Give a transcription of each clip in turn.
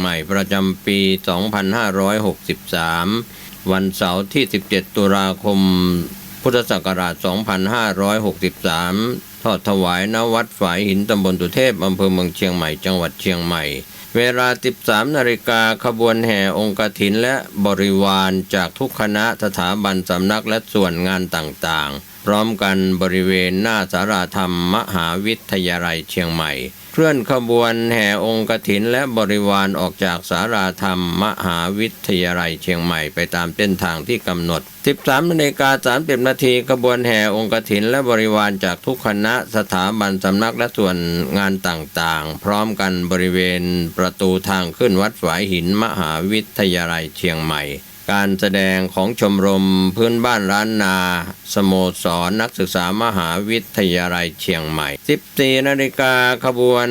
ม่ประจำปี 2563 วันเสาร์ที่ 17 ตุลาคม พุทธศักราช 2563 ทอดถวายณวัดฝายหินตำบลตุเทพอำเภอเมืองเชียงใหม่จังหวัดเชียงใหม่เวลา 13 นาฬิกาขบวนแห่องค์กฐินและบริวารจากทุกคณะสถาบันสำนักและส่วนงานต่างๆพร้อมกันบริเวณหน้าศาลาธรรมมหาวิทยาลัยเชียงใหม่เคลื่อนขบวนแห่องค์กฐินและบริวารออกจากศาลาธรรมมหาวิทยาลัยเชียงใหม่ไปตามเส้นทางที่กำหนด 13 นาฬิกา 30 นาทีขบวนแห่องค์กฐินและบริวารจากทุกคณะสถาบันสำนักและส่วนงานต่างๆพร้อมกันบริเวณประตูทางขึ้นวัดฝายหินมหาวิทยาลัยเชียงใหม่การแสดงของชมรมพื้นบ้านล้านนาสโมสรนักศึกษามหาวิทยาลัยเชียงใหม่ 14 นาฬิกาขบวน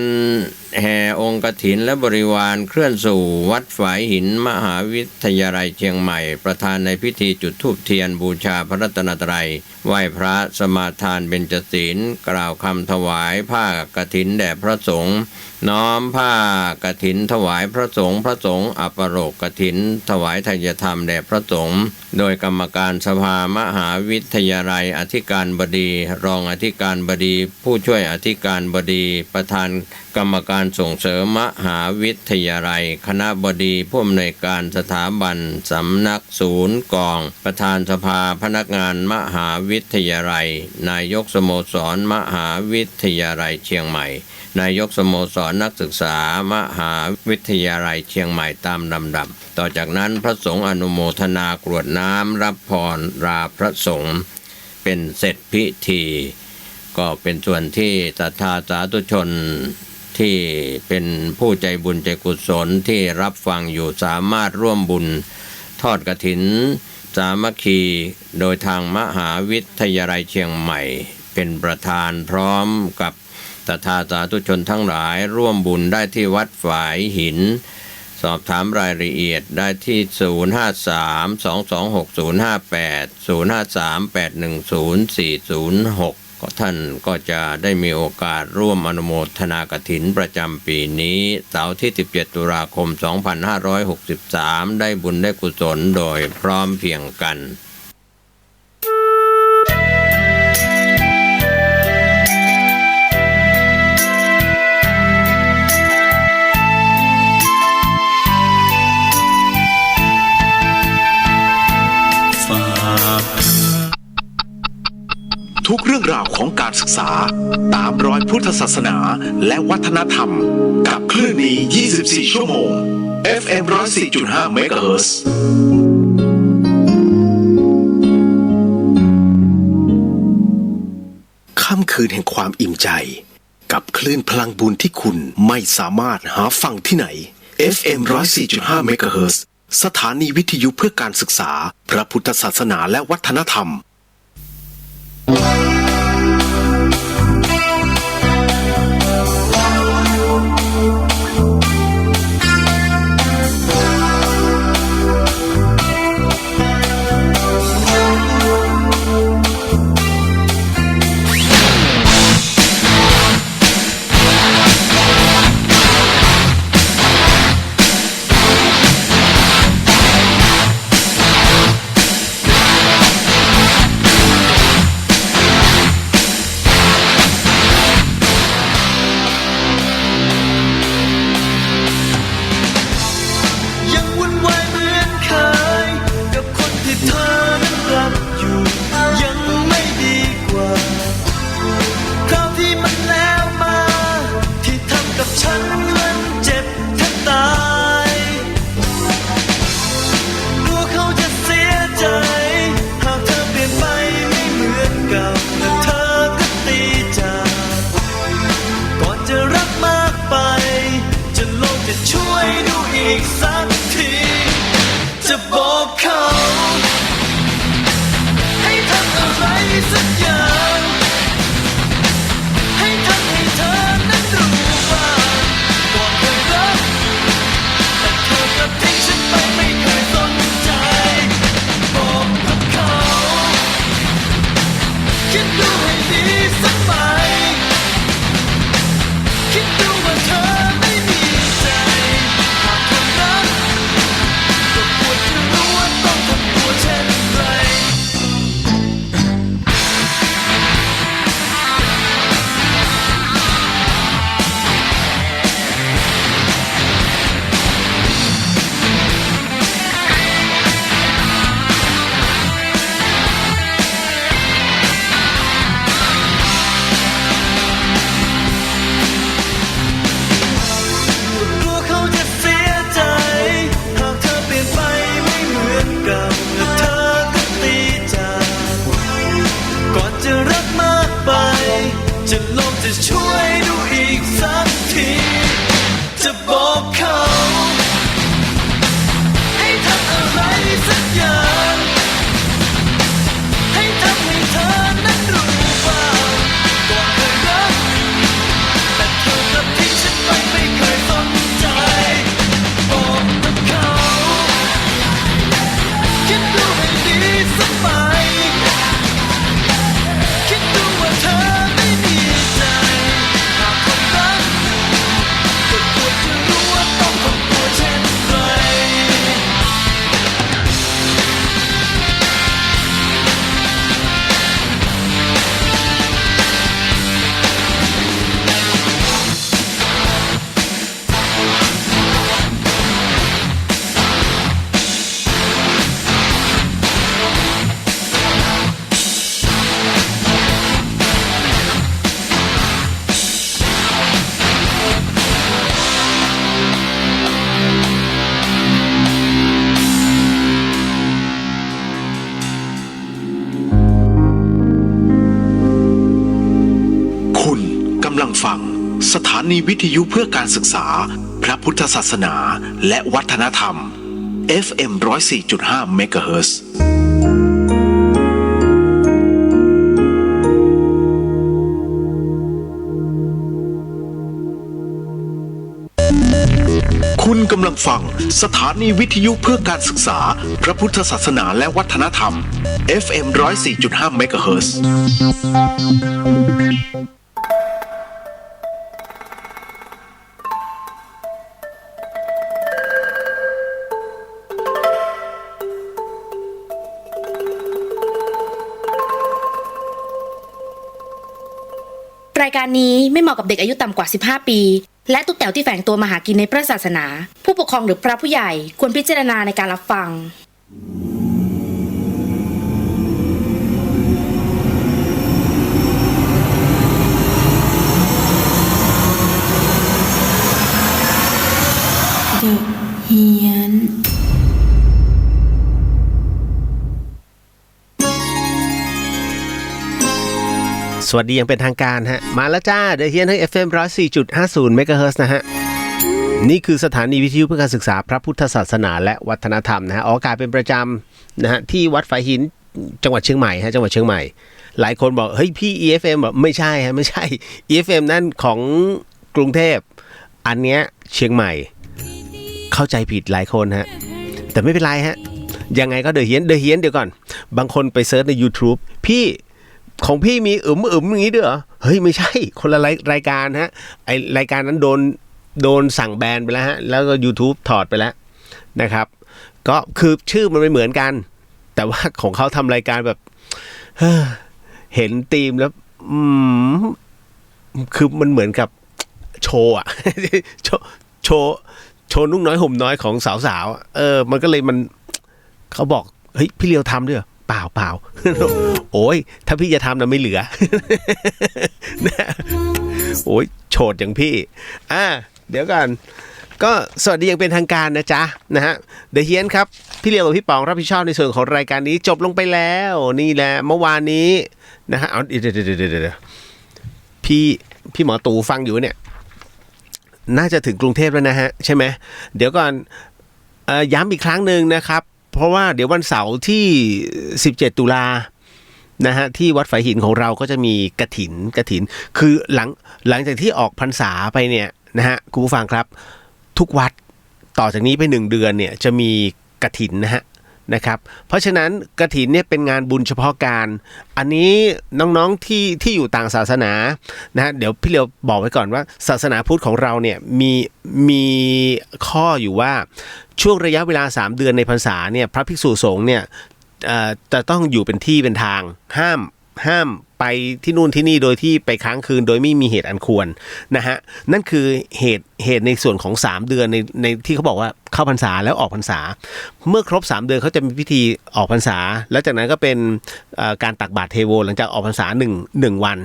แห่องค์กฐินและบริวารเคลื่อนสู่วัดฝายหินมหาวิทยาลัยเชียงใหม่ประธานในพิธีจุดธูปเทียนบูชาพระรัตนตรัยไหว้พระสมาทานเบญจศีลกล่าวคำถวายผ้ากฐินแด่พระสงฆ์น้อมผ้ากฐินถวายพระสงฆ์อัปโรกกฐินถวายทายธรรมแด่พระสงฆ์โดยกรรมการสภามหาวิทยาลัยอธิการบดีรองอธิการบดีผู้ช่วยอธิการบดีประธานกรรมการส่งเสริมมหาวิทยาลัยคณบดีผู้อำนวยการสถาบันสำนักศูนย์กองประธานสภาพนักงานมหาวิทยาลัยนายกสโมสรมหาวิทยาลัยเชียงใหม่นายกสโมสรนักศึกษามหาวิทยาลัยเชียงใหม่ตามลำดับต่อจากนั้นพระสงฆ์อนุโมทนากรวดน้ำรับพรราพระสงฆ์เป็นเสร็จพิธีก็เป็นส่วนที่ศรัทธาสาธุชนที่เป็นผู้ใจบุญใจกุศลที่รับฟังอยู่สามารถร่วมบุญทอดกฐินสามัคคีโดยทางมหาวิทยาลัยเชียงใหม่เป็นประธานพร้อมกับศรัทธาสาธุชนทั้งหลายร่วมบุญได้ที่วัดฝายหินสอบถามรายละเอียดได้ที่ 053-226058 053-810-406 ก็ท่านก็จะได้มีโอกาสร่วมอนุโมทนากฐินประจำปีนี้เสาร์ที่ 17 ตุลาคม 2563 ได้บุญได้กุศลโดยพร้อมเพรียงกันทุกเรื่องราวของการศึกษาตามรอยพุทธศาสนาและวัฒนธรรมกับคลื่นนี้ 24 ชั่วโมง FM 104.5 เมกะเฮิรตซ์ค่ำคืนแห่งความอิ่มใจกับคลื่นพลังบุญที่คุณไม่สามารถหาฟังที่ไหน FM 104.5 เมกะเฮิรตซ์สถานีวิทยุเพื่อการศึกษาพระพุทธศาสนาและวัฒนธรรมคิดดูว่าเธอไม่มีใจหากคน นีวิทยุเพื่อการศึกษาพระพุทธศาสนาและวัฒนธรรม FM 104.5 เมกะเฮิรตซ์คุณกำลังฟังสถานีวิทยุเพื่อการศึกษาพระพุทธศาสนาและวัฒนธรรม FM 104.5 เมกะเฮิรตซ์รายการนี้ไม่เหมาะกับเด็กอายุต่ำกว่า 15 ปี และทุกแถวที่แฝงตัวมาหากินในพระศาสนา ผู้ปกครองหรือพระผู้ใหญ่ควรพิจารณาในการรับฟัง The เฮียนสวัสดีอย่างเป็นทางการฮะมาแล้วจ้าเดอะเฮียนให้ FM 104.50 เมกะเฮิรตซ์นะฮะนี่คือสถานีวิทยุเพื่อการศึกษาพระพุทธศาสนาและวัฒนธรรมนะฮะออกอากาศเป็นประจำนะฮะที่วัดฝายหินจังหวัดเชียงใหม่ฮะจังหวัดเชียงใหม่หลายคนบอกเฮ้ยพี่ EFM แบบไม่ใช่ฮะไม่ใช่ EFM นั่นของกรุงเทพอันเนี้ยเชียงใหม่เข้าใจผิดหลายคนฮะแต่ไม่เป็นไรฮะยังไงก็เดอะเฮียนเดี๋ยวก่อนบางคนไปเซิร์ชใน YouTube พี่ของพี่มีอย่างนี้ด้วยเหรอเฮ้ยไม่ใช่คนละรายการฮะไอรายการนั้นโดนสั่งแบนไปแล้วฮะแล้วก็ YouTube ถอดไปแล้วนะครับก็คือชื่อมันไม่เหมือนกันแต่ว่าของเขาทำรายการแบบเห็นธีมแล้วคือมันเหมือนกับโชว์อะ โชว์นุ่งน้อยห่มน้อยของสาวๆมันก็เลยมันเขาบอกเฮ้ยพี่เลียวทำด้วยเปล่า โอ้ยถ้าพี่จะทำนะไม่เหลือ โอ้ยโฉดอย่างพี่เดี๋ยวก่อนก็สวัสดีอย่างเป็นทางการนะจ๊ะนะฮะเดอะเฮียนครับพี่เลียวกับพี่ป๋องรับผิดชอบในส่วนของรายการนี้จบลงไปแล้วนี่แหละเมื่อวานนี้นะฮะเอาเดี๋ยวพี่หมอตู่ฟังอยู่เนี่ยน่าจะถึงกรุงเทพแล้วนะฮะใช่ไหมเดี๋ยวก่อนย้ำอีกครั้งหนึ่งนะครับเพราะว่าเดี๋ยววันเสาร์ที่17ตุลานะฮะที่วัดฝายหินของเราก็จะมีกฐินคือหลังจากที่ออกพรรษาไปเนี่ยนะฮะคุณผู้ฟังครับทุกวัดต่อจากนี้ไป1เดือนเนี่ยจะมีกฐินนะครับเพราะฉะนั้นกฐินเนี่ยเป็นงานบุญเฉพาะการอันนี้น้องๆที่อยู่ต่างศาสนานะฮะเดี๋ยวพี่เลียวบอกไว้ก่อนว่าศาสนาพุทธของเราเนี่ยมีข้ออยู่ว่าช่วงระยะเวลา3เดือนในพรรษาเนี่ยพระภิกษุสงฆ์เนี่ยจะต้องอยู่เป็นที่เป็นทางห้ามไปที่นู่นที่นี่โดยที่ไปค้างคืนโดยไม่มีเหตุอันควรนะฮะนั่นคือเหตุในส่วนของ3เดือนในที่เขาบอกว่าเข้าพรรษาแล้วออกพรรษาเมื่อครบ3เดือนเขาจะมีพิธีออกพรรษาแล้วจากนั้นก็เป็นการตักบาตรเทโวหลังจากออกพรรษา1วัน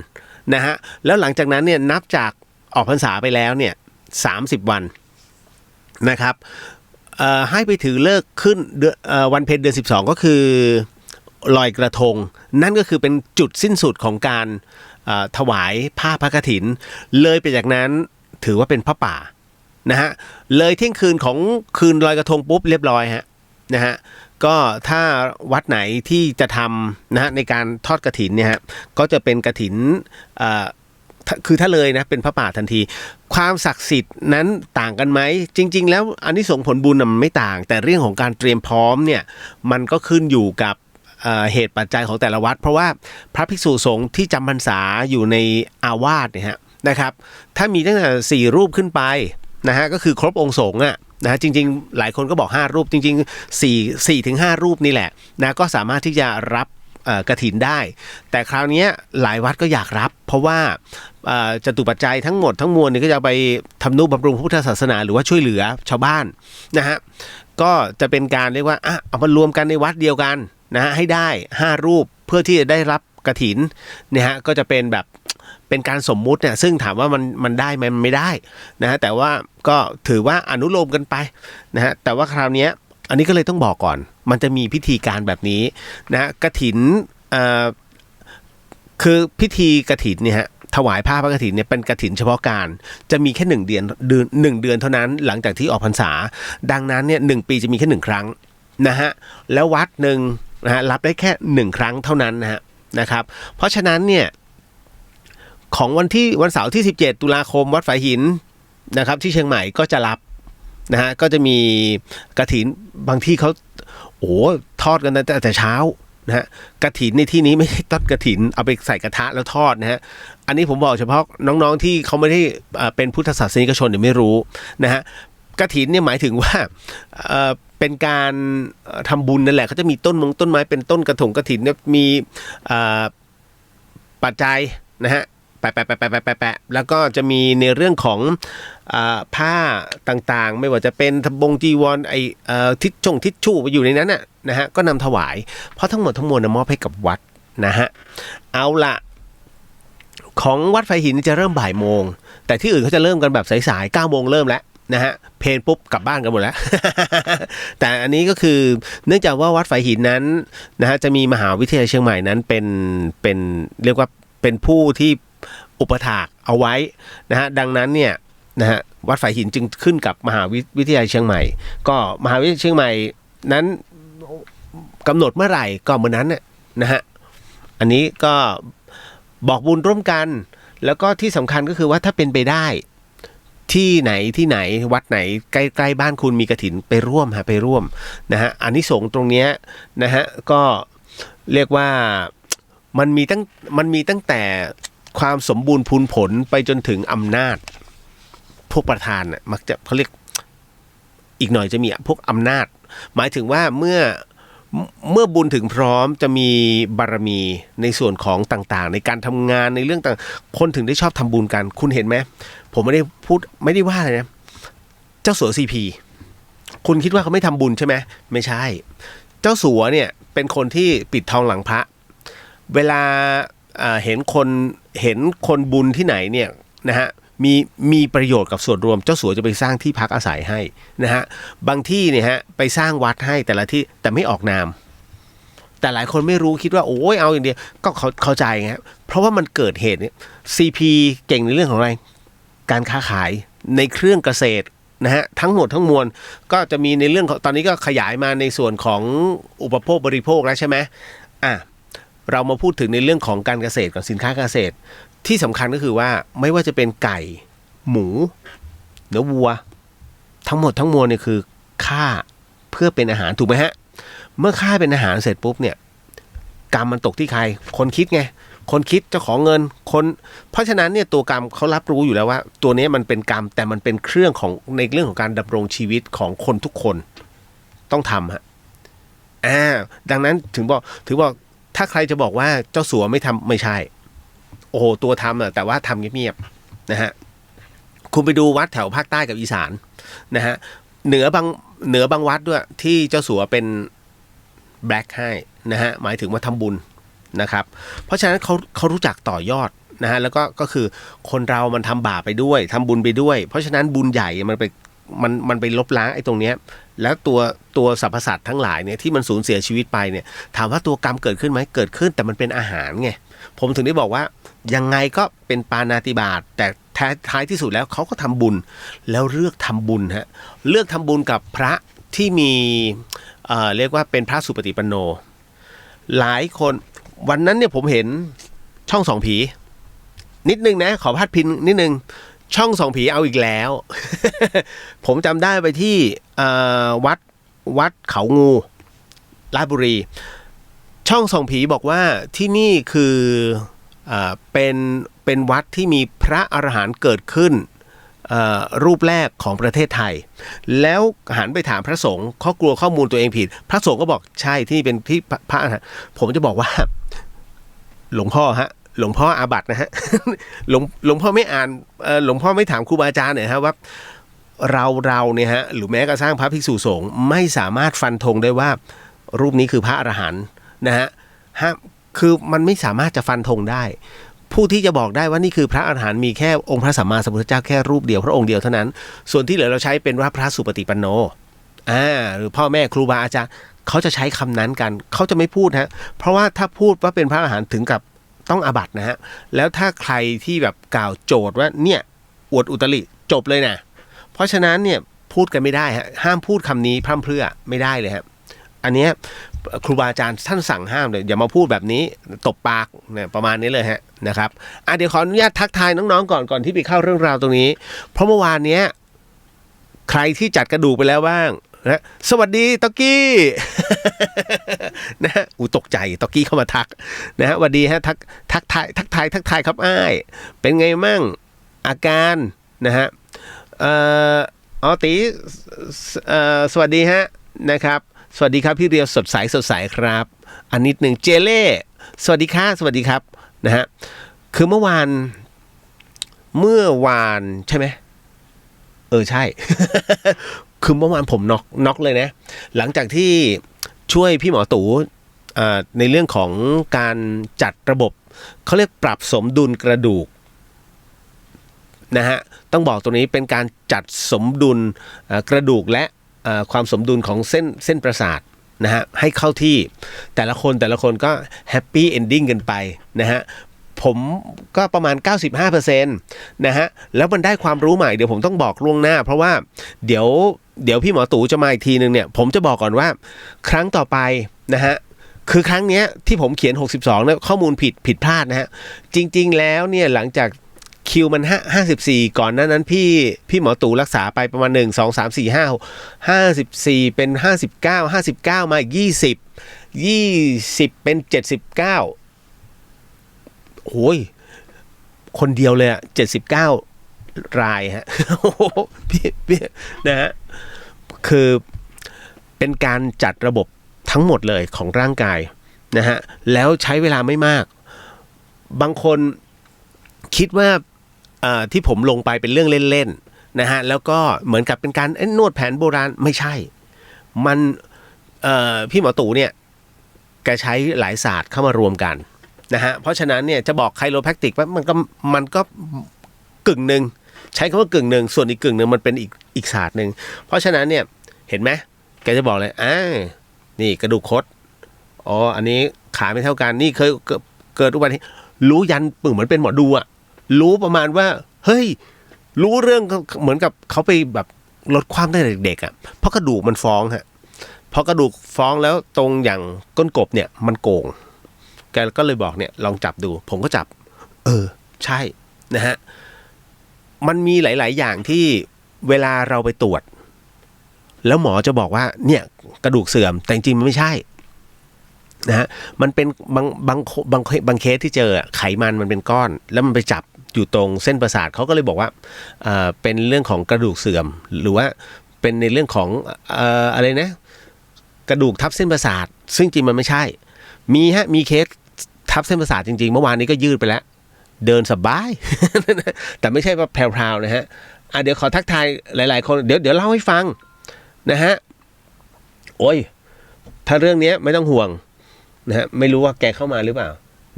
นะฮะแล้วหลังจากนั้นเนี่ยนับจากออกพรรษาไปแล้วเนี่ย30วันนะครับให้ไปถือเลิกขึ้นวันเพ็ญเดือน12ก็คือลอยกระทงนั่นก็คือเป็นจุดสิ้นสุดของการถวายผ้าพระกฐินเลยไปจากนั้นถือว่าเป็นพระป่านะฮะเลยเที่ยงคืนของคืนลอยกระทงปุ๊บเรียบร้อยฮะนะฮะก็ถ้าวัดไหนที่จะทำนะฮะในการทอดกฐินเนี่ยฮะก็จะเป็นกฐินคือถ้าเลยนะเป็นพระป่าทันทีความศักดิ์สิทธิ์นั้นต่างกันไหมจริงๆแล้วอานิสงส์ผลบุญมันไม่ต่างแต่เรื่องของการเตรียมพร้อมเนี่ยมันก็ขึ้นอยู่กับเหตุปัจจัยของแต่ละวัดเพราะว่าพระภิกษุสงฆ์ที่จำพรรษาอยู่ในอาวาสเนี่ยฮะนะครับถ้ามีตั้งแต่4รูปขึ้นไปนะฮะก็คือครบองค์สงฆ์นะฮะจริงๆหลายคนก็บอก5รูปจริงๆ4ถึง5รูปนี่แหละนะก็สามารถที่จะรับกฐินได้แต่คราวนี้หลายวัดก็อยากรับเพราะว่าจตุปัจจัยทั้งหมดทั้งมวลนี่ก็จะไปทำนุบำรุงพุทธศาสนาหรือว่าช่วยเหลือชาวบ้านนะฮะก็จะเป็นการเรียกว่าเอามารวมกันในวัดเดียวกันนะฮะให้ได้5รูปเพื่อที่จะได้รับกฐินเนี่ยฮะก็จะเป็นแบบเป็นการสมมุติเนี่ยซึ่งถามว่ามันได้ไหมมันไม่ได้นะฮะแต่ว่าก็ถือว่าอนุโลมกันไปนะฮะแต่ว่าคราวนี้อันนี้ก็เลยต้องบอกก่อนมันจะมีพิธีการแบบนี้นะฮะกฐิน คือพิธีกฐินเนี่ยฮะถวายผ้าพระกฐินเนี่ยเป็นกฐินเฉพาะการจะมีแค่1 เดือนเท่านั้นหลังจากที่ออกพรรษาดังนั้นเนี่ย1 ปีจะมีแค่1 ครั้งนะฮะแล้ววัดหนึ่งนะฮะรับได้แค่1 ครั้งเท่านั้นนะครับเพราะฉะนั้นเนี่ยของวันเสาร์ที่17 ตุลาคมวัดฝายหินนะครับที่เชียงใหม่ก็จะรับนะฮะก็จะมีกฐินบางที่เขาทอดกันแต่เช้านะฮะกฐินในที่นี้ไม่ใช่ทอดกฐินเอาไปใส่กระทะแล้วทอดนะฮะอันนี้ผมบอกเฉพาะน้องๆที่เขาไม่ได้เป็นพุทธศาสนิกชนเนี่ยไม่รู้นะฮะกฐินเนี่ยหมายถึงว่าเป็นการทำบุญนั่นแหละเขาจะมีต้นไม้เป็นต้นกระถงกฐินเนี่ยมีปัจจัยนะฮะแปะแล้วก็จะมีในเรื่องของผ้าต่างๆไม่ว่าจะเป็นบงจีวรทิชชู่ไปอยู่ในนั้นนะฮะก็นำถวายเพราะทั้งหมดทั้งมวลมอบให้กับวัดนะฮะเอาละของวัดไฟหินจะเริ่มบ่ายโมงแต่ที่อื่นเขาจะเริ่มกันแบบสายๆ9 โมงเริ่มแล้วนะฮะเพลนปุ๊บกลับบ้านกันหมดแล้ว แต่อันนี้ก็คือเนื่องจากว่าวัดไฟหินนั้นนะฮะจะมีมหาวิทยาลัยเชียงใหม่นั้นเป็นเรียกว่าเป็นผู้ที่อุปถากเอาไว้นะฮะดังนั้นเนี่ยนะฮะวัดฝายหินจึงขึ้นกับมหาวิทยาลัยเชียงใหม่ก็มหาวิทยาลัยเชียงใหม่นั้นกำหนดเมื่อไหร่ก็เมื่อนั้นนะฮะอันนี้ก็บอกบุญร่วมกันแล้วก็ที่สำคัญก็คือว่าถ้าเป็นไปได้ที่ไหนวัดไหนใกล้ๆบ้านคุณมีกฐินไปร่วมนะฮะอานิสงส์ตรงเนี้ยนะฮะก็เรียกว่ามันมีตั้งแต่ความสมบูรณ์พูนผลไปจนถึงอำนาจพวกประธานมักจะเขาเรียกอีกหน่อยจะมีพวกอำนาจหมายถึงว่าเมื่อบุญถึงพร้อมจะมีบารมีในส่วนของต่างๆในการทำงานในเรื่องต่างคนถึงได้ชอบทำบุญกันคุณเห็นไหมผมไม่ได้ว่าอะไรนะเจ้าสัวซีพีคุณคิดว่าเขาไม่ทำบุญใช่ไหมไม่ใช่เจ้าสัวเนี่ยเป็นคนที่ปิดทองหลังพระเวลาเห็นคนบุญที่ไหนเนี่ยนะฮะมีประโยชน์กับส่วนรวมเจ้าสัวจะไปสร้างที่พักอาศัยให้นะฮะบางที่เนี่ยฮะไปสร้างวัดให้แต่ละที่แต่ไม่ออกนามแต่หลายคนไม่รู้คิดว่าโอ้ยเอาอย่างเดียวก็เข้าใจไงเพราะว่ามันเกิดเหตุเนี่ยCPเก่งในเรื่องของอะไรการค้าขายในเครื่องเกษตรนะฮะทั้งหมดทั้งมวลก็จะมีในเรื่องของตอนนี้ก็ขยายมาในส่วนของอุปโภคบริโภคแล้วใช่ไหมเรามาพูดถึงในเรื่องของการเกษตรกับสินค้าเกษตรที่สำคัญก็คือว่าไม่ว่าจะเป็นไก่หมูเนื้อวัวทั้งหมดทั้งมวลเนี่ยคือฆ่าเพื่อเป็นอาหารถูกไหมฮะเมื่อฆ่าเป็นอาหารเสร็จปุ๊บเนี่ยกรรมมันตกที่ใครคนคิดไงคนคิดเจ้าของเงินเพราะฉะนั้นเนี่ยตัวกรรมเขารับรู้อยู่แล้วว่าตัวนี้มันเป็นกรรมแต่มันเป็นเครื่องของในเรื่องของการดำรงชีวิตของคนทุกคนต้องทำฮะดังนั้นถึงบอกถ้าใครจะบอกว่าเจ้าสัวไม่ทำไม่ใช่โอ้โหตัวทำแต่ว่าทำเงียบๆนะฮะคุณไปดูวัดแถวภาคใต้กับอีสานนะฮะเหนือบางวัดด้วยที่เจ้าสัวเป็นแบล็คให้นะฮะหมายถึงว่าทำบุญนะครับเพราะฉะนั้นเขารู้จักต่อยอดนะฮะแล้วก็คือคนเรามันทำบาปไปด้วยทำบุญไปด้วยเพราะฉะนั้นบุญใหญ่มันไปลบล้างไอ้ตรงเนี้ยแล้วตัวสรรพสัตว์ทั้งหลายเนี่ยที่มันสูญเสียชีวิตไปเนี่ยถามว่าตัวกรรมเกิดขึ้นไหมเกิดขึ้นแต่มันเป็นอาหารไงผมถึงได้บอกว่ายังไงก็เป็นปาณาติบาตแต่ท้ายที่สุดแล้วเขาก็ทำบุญแล้วเลือกทำบุญฮะเลือกทำบุญกับพระที่มีเรียกว่าเป็นพระสุปฏิปันโนหลายคนวันนั้นเนี่ยผมเห็นช่องสองผีนิดนึงนะขอพาดพิงนิดนึงช่องสองผีเอาอีกแล้ว ผมจำได้ไปที่วัดเขางูราชบุรีช่องส่องผีบอกว่าที่นี่คือเป็นวัดที่มีพระอรหันต์เกิดขึ้นรูปแรกของประเทศไทยแล้วหันไปถามพระสงฆ์เขากลัวข้อมูลตัวเองผิดพระสงฆ์ก็บอกใช่ที่เป็นที่พระอรหันต์ผมจะบอกว่าหลวงพ่ออาบัตินะฮะ หลวงพ่อไม่อ่านหลวงพ่อไม่ถามครูบาอาจารย์เนี่ยฮะว่าเราเนี่ยฮะหรือแม้กระทั่งพระภิกษุสงฆ์ไม่สามารถฟันธงได้ว่ารูปนี้คือพระอรหันต์นะฮะคือมันไม่สามารถจะฟันธงได้ผู้ที่จะบอกได้ว่านี่คือพระอรหันต์มีแค่องค์พระสัมมาสัมพุทธเจ้าแค่รูปเดียวพระองค์เดียวเท่านั้นส่วนที่เหลือเราใช้เป็นว่าพระสุปฏิปันโนหรือพ่อแม่ครูบาอาจารย์เขาจะใช้คำนั้นกันเขาจะไม่พูดฮะเพราะว่าถ้าพูดว่าเป็นพระอรหันต์ถึงกับ ต้องอาบัตินะฮะแล้วถ้าใครที่แบบกล่าวโจทย์ว่าเนี่ยอวดอุตริจบเลยนะเพราะฉะนั้นเนี่ยพูดกันไม่ได้ฮะห้ามพูดคำนี้พร่ำเพรื่อไม่ได้เลยฮะอันเนี้ยครูบาอาจารย์ท่านสั่งห้ามเลยอย่ามาพูดแบบนี้ตบปากเนี่ยประมาณนี้เลยฮะนะครับเดี๋ยวขออนุญาตทักทายน้องๆก่อนที่ไปเข้าเรื่องราวตรงนี้เพราะเมื่อวานเนี้ยใครที่จัดกระดูกไปแล้วบ้างนะสวัสดีตอกกี้ นะฮะตกใจตอกกี้เข้ามาทักนะฮะสวัสดีฮะทักทายครับอ้ายเป็นไงมั่งอาการนะฮะตีสวัสดีฮะนะครับสวัสดีครับพี่เรียวสดใสครับอันนิดหนึ่งเจเล่สวัสดีครับนะฮะคือเมื่อวานใช่ไหมใช่ คือเมื่อวานผมน็อกเลยนะหลังจากที่ช่วยพี่หมอตู่ในเรื่องของการจัดระบบเขาเรียกปรับสมดุลกระดูกนะฮะต้องบอกตรงนี้เป็นการจัดสมดุลกระดูกและความสมดุลของเส้นประสาทนะฮะให้เข้าที่แต่ละคนก็แฮปปี้เอนดิ้งกันไปนะฮะผมก็ประมาณ 95% นะฮะแล้วมันได้ความรู้ใหม่เดี๋ยวผมต้องบอกล่วงหน้าเพราะว่าเดี๋ยวพี่หมอตู่จะมาอีกทีนึงเนี่ยผมจะบอกก่อนว่าครั้งต่อไปนะฮะคือครั้งเนี้ยที่ผมเขียน62เนี่ยข้อมูลผิดพลาดนะฮะจริงๆแล้วเนี่ยหลังจากคิวมัน54ก่อนนั้นพี่หมอตู่รักษาไปประมาณ1 2 3 4 5 54เป็น59มาอีก20เป็น79โอ้ยคนเดียวเลยอะ79รายฮะ พี่นะฮะคือเป็นการจัดระบบทั้งหมดเลยของร่างกายนะฮะแล้วใช้เวลาไม่มากบางคนคิดว่าที่ผมลงไปเป็นเรื่องเล่นๆนะฮะแล้วก็เหมือนกับเป็นการนวดแผนโบราณไม่ใช่มันพี่หมอตู่เนี่ยแกใช้หลายศาสตร์เข้ามารวมกันนะฮะเพราะฉะนั้นเนี่ยจะบอกไคโรแพคติกว่ามันก็กึ่งหนึ่งใช้คำว่ากึ่งหนึ่งส่วนอีกกึ่งหนึ่งมันเป็นอีกศาสตร์หนึ่งเพราะฉะนั้นเนี่ยเห็นไหมแกจะบอกเลยนี่กระดูกคดอันนี้ขาไม่เท่ากันนี่เคยเกิดอุบัติเหตุรู้ยันเหมือนเป็นหมอดูอะรู้ประมาณว่าเฮ้ยรู้เรื่องเหมือนกับเขาไปแบบลดความตั้งแต่เด็กๆอะเพราะกระดูกมันฟ้องฮะพอกระดูกฟ้องแล้วตรงอย่างก้นกบเนี่ยมันโก่งแกก็เลยบอกเนี่ยลองจับดูผมก็จับใช่นะฮะมันมีหลายๆอย่างที่เวลาเราไปตรวจแล้วหมอจะบอกว่าเนี่ยกระดูกเสื่อมแต่จริงๆมันไม่ใช่นะฮะมันเป็นบางเคสที่เจอไขมันเป็นก้อนแล้วมันไปจับอยู่ตรงเส้นประสาทเขาก็เลยบอกว่าเป็นเรื่องของกระดูกเสื่อมหรือว่าเป็นในเรื่องของอะไรนะกระดูกทับเส้นประสาทซึ่งจริงมันไม่ใช่มีเคสทับเส้นประสาทจริงๆเมื่อวานนี้ก็ยืดไปแล้วเดินสบาย แต่ไม่ใช่ว่าแพรวๆนะฮะเดี๋ยวขอทักทายหลายๆคนเดี๋ยวเล่าให้ฟังนะฮะโอ้ยถ้าเรื่องนี้ไม่ต้องห่วงนะฮะไม่รู้ว่าแกเข้ามาหรือเปล่า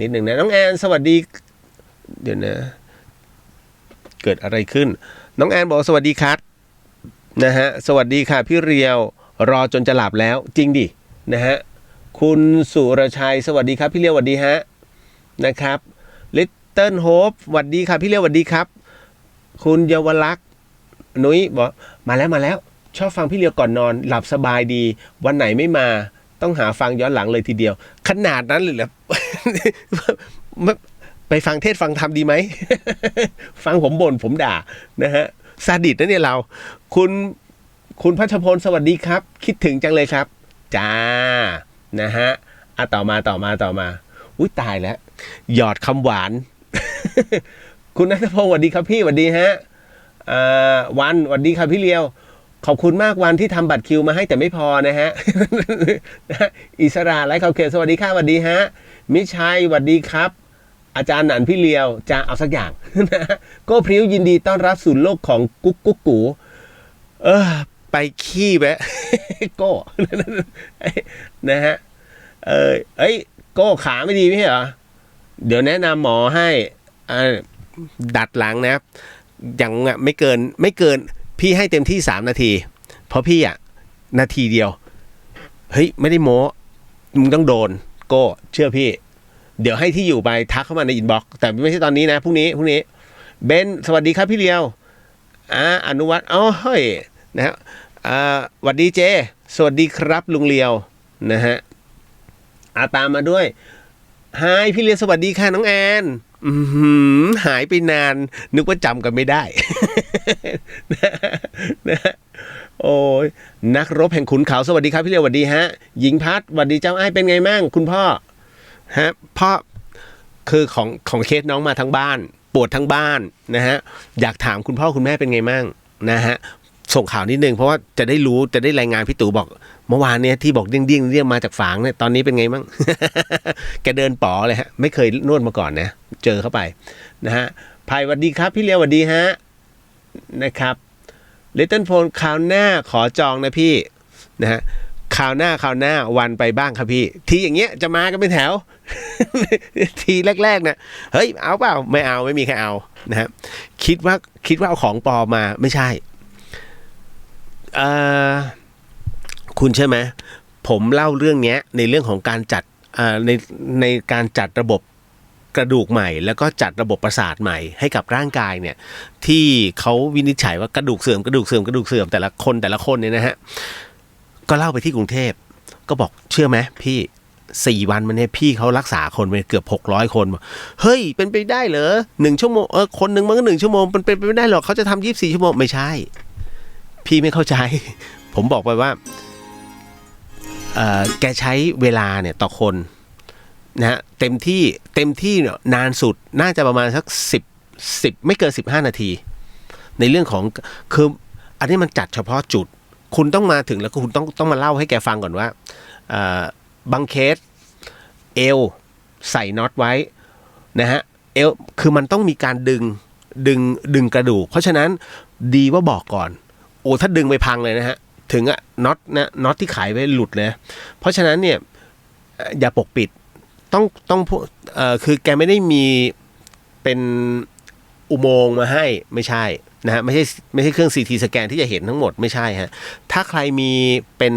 นิดหนึ่งนะน้องแอนสวัสดีเดี๋ยวนะเกิดอะไรขึ้นน้องแอนบอกสวัสดีครับนะฮะสวัสดีค่ะพี่เรียวรอจนจะหลับแล้วจริงดินะฮะคุณสุรชัยสวัสดีครับพี่เรียวสวัสดีฮะนะครับLittle Hope สวัสดีค่ะพี่เรียวสวัสดีครับคุณเยาวลักษณ์นุ้ยบอกมาแล้วชอบฟังพี่เรียวก่อนนอนหลับสบายดีวันไหนไม่มาต้องหาฟังย้อนหลังเลยทีเดียวขนาดนั้นเลยเหรอ ไปฟังเทศฟังธรรมดีไหม ฟังผมบ่นผมด่านะฮะซาดิสนะเนี่ยเราคุณพัชพลสวัสดีครับคิดถึงจังเลยครับจ้านะฮะต่อมาอุ้ยตายแล้วหยอดคำหวาน คุณนัทพงศ์สวัสดีครับพี่สวัสดีฮะวันสวัสดีครับพี่เลียวขอบคุณมากวันที่ทำบัตรคิวมาให้แต่ไม่พอนะฮะ อิสราไลฟ์เขาเขียนสวัสดีค่ะสวัสดีฮะมิชัยสวัสดีครับอาจารย์หนันพี่เลียวจะเอาสักอย่าง นะก็พริ้วยินดีต้อนรับสู่โลกของกุ๊กกูไปขี้แวะ โก้ นะฮะโก้ขาไม่ดีไม่ใช่เหรอเดี๋ยวแนะนำหมอให้ดัดหลังนะอย่างไม่เกินพี่ให้เต็มที่3 นาทีเพราะพี่นาทีเดียวเฮ้ยไม่ได้โม้มึงต้องโดนโก้เชื่อพี่ เดี๋ยวให้ที่อยู่ไปทักเข้ามาในอินบ็อกซ์แต่ไม่ใช่ตอนนี้นะพรุ่งนี้เบนสวัสดีครับพี่เลียวอนุวัฒน์เฮ้ยนะฮะสวัสดีเจสวัสดีครับลุงเลียวนะฮะตามมาด้วยฮายพี่เลียวสวัสดีค่ะน้องแอนหายไปนานนึกว่าจำกันไม่ได้ นะโอ้ยนักรบแห่งขุนเขาสวัสดีครับพี่เลียวสวัสดีฮะหญิงพัดสวัสดีเจ้าไอ้เป็นไงมั่งคุณพ่อฮะพ่อคือของเคสน้องมาทั้งบ้านปวดทั้งบ้านนะฮะอยากถามคุณพ่อคุณแม่เป็นไงมั่งนะฮะส่งข่าวนิดนึงเพราะว่าจะได้รู้จะได้รายงานพี่ตู่บอกเมื่อวานเนี้ยที่บอกเดี้ยงเรียกมาจากฝางเนี่ยตอนนี้เป็นไงมั่ง แกเดินป๋อเลยฮะไม่เคยนวดมาก่อนนะเจอเข้าไปนะฮะภายสวัสดีครับพี่เลียวสวัสดีฮะนะครับลิตเติ้ลโฟนคราวหน้าขอจองนะพี่นะฮะคราวหน้าวันไปบ้างครับพี่ทีอย่างเงี้ยจะมากันเป็นแถว ทีแรกๆนะเฮ้ยเอาเปล่าไม่เอาไม่มีใครเอานะฮะคิดว่าเอาของปลอมมาไม่ใช่คุณใช่ไหมผมเล่าเรื่องเนี้ยในเรื่องของการจัดในการจัดระบบกระดูกใหม่แล้วก็จัดระบบประสาทใหม่ให้กับร่างกายเนี่ยที่เขาวินิจฉัยว่ากระดูกเสื่อมแต่ละคนเนี่ยนะฮะก็เล่าไปที่กรุงเทพก็บอกเชื่อไหมพี่4 วันมันเนี่ยพี่เขารักษาคนไปเกือบ600 คนเฮ้ยเป็นไปได้เหรอ1 ชั่วโมงคนหนึ่งมันก็1 ชั่วโมงมันเป็นไปไม่ได้หรอกเขาจะทำ24 ชั่วโมงไม่ใช่พี่ไม่เข้าใจผมบอกไปว่าแกใช้เวลาเนี่ยต่อคนนะฮะเต็มที่เนี่ยนานสุดน่าจะประมาณสัก10ไม่เกิน15 นาทีในเรื่องของคืออันนี้มันจัดเฉพาะจุดคุณต้องมาถึงแล้วคุณต้องมาเล่าให้แกฟังก่อนว่าบางเคสเอวใส่น็อตไว้นะฮะเอวคือมันต้องมีการดึงกระดูกเพราะฉะนั้นดีว่าบอกก่อนโอ้ถ้าดึงไปพังเลยนะฮะถึงน็อตที่ขายไว้หลุดเลยเพราะฉะนั้นเนี่ยอย่าปกปิดต้องคือแกไม่ได้มีเป็นอุโมงค์มาให้ไม่ใช่นะฮะไม่ใช่เครื่อง CT สแกนที่จะเห็นทั้งหมดไม่ใช่ฮะถ้าใครมีเป็น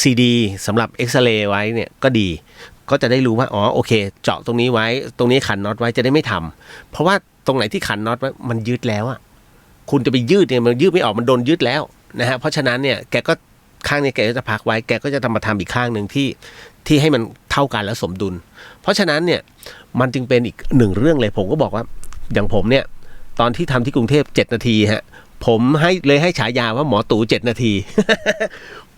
CD สำหรับเอ็กซเรย์ไว้เนี่ยก็ดีก็จะได้รู้ว่าอ๋อโอเคเจาะตรงนี้ไว้ตรงนี้ขันน็อตไว้จะได้ไม่ทำเพราะว่าตรงไหนที่ขันน็อตไว้มันยืดแล้วอ่ะคุณจะไปยืดเนี่ยมันยืดไม่ออกมันโดนยืดแล้วนะฮะเพราะฉะนั้นเนี่ยแกก็ข้างนี้แกก็จะพักไว้แกก็จะมาทำอีกข้างหนึ่งที่ให้มันเท่ากันแล้วสมดุลเพราะฉะนั้นเนี่ยมันจึงเป็นอีก1 เรื่องเลยผมก็บอกว่าอย่างผมเนี่ยตอนที่ทำที่กรุงเทพ7 นาทีฮะผมให้ฉายาว่าหมอตู่7 นาที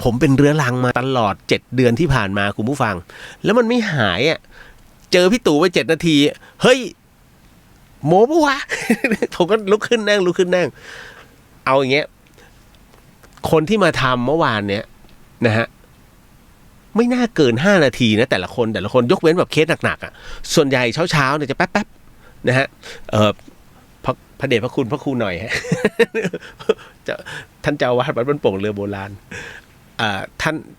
ผมเป็นเรื้อรังมาตลอด7 เดือนที่ผ่านมาคุณผู้ฟังแล้วมันไม่หายอ่ะเจอพี่ตู่ไป7 นาทีเฮ้ยโม้ปะวะ ผมก็ลุกขึ้นนั่งเอาอย่างเงี้ยคนที่มาทำเมื่อวานเนี้ยนะฮะไม่น่าเกิน5 นาทีนะแต่ละคนยกเว้นแบบเคสหนักๆอ่ะส่วนใหญ่เช้าเนี่ยจะแป๊บๆนะฮะพระเดชพระคุณพระครูหน่อยฮะ ท่านเจ้าอาวาสวัดบ้านโป่งเรือโบราณ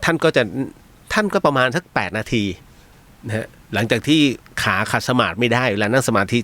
ท่านก็ประมาณสัก8 นาทีนะฮะหลังจากที่ขาขัดสมาธิไม่ได้เวลานั่งสมาธิ